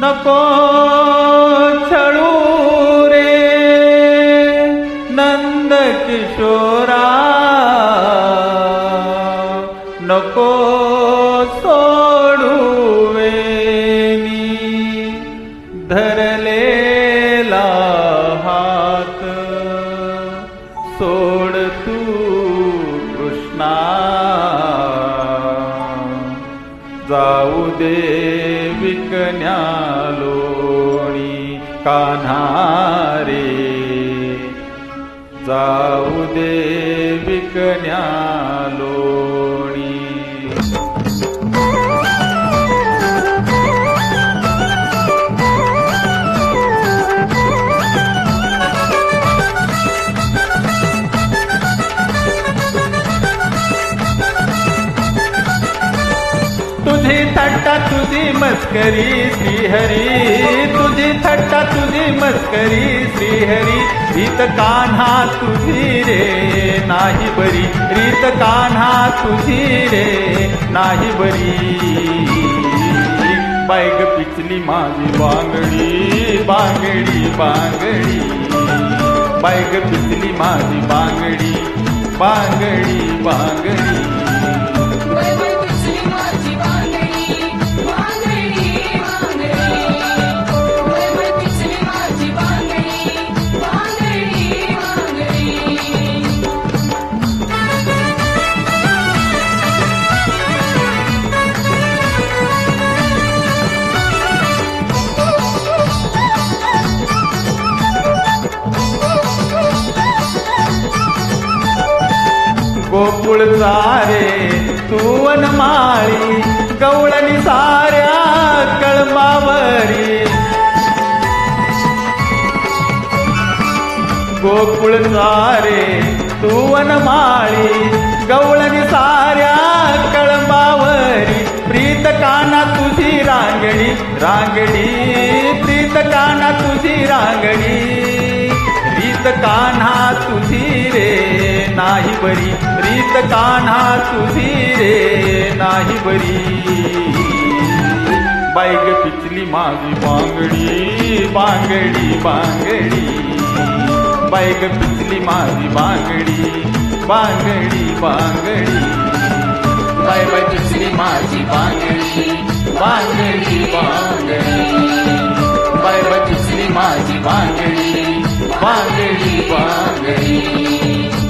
नको छळू रे नंद किशोरा, नको सोडू वेणी धरलेला हात, सोड तू कृष्णा, जाऊ दे विकन्या लोणी कान्हा रे, जाऊ दे विकन्या लोणी. तुझी थट्टा तुझी मस्करी श्रीहरी, तुझी थट्टा तुझी मस्करी श्रीहरी, रीत कान्हा तुझी रे नाही बरी, रीत कान्हा तुझी रे नाही बरी. बायग पिचली माझी बांगडी बांगडी बांगडी, बायग पिचली माझी बांगडी बांगडी बांगडी. गोकुळ सारे तू वनमाळी, गवळणी साऱ्या कळंबावरी. गोकुळ सारे तू वनमाळी, गवळणी साऱ्या कळंबावरी. प्रीत कान्हा तुझी रांगडी रांगडी, प्रीत कान्हा तुझी रांगडी, रीत कान्हा तुझी रे नाही बरी, रीत कान्हा तुझी रे नाही बरी. बायग पिचली माझी बांगडी बांगडी बांगडी, बायग पिचली माझी बांगडी बांगडी बांगडी. बाय बाय पिचली माझी बांगडी बांगडी बांगडी, बाय बाय पिचली माझी बांगडी बांगडी बांगडी.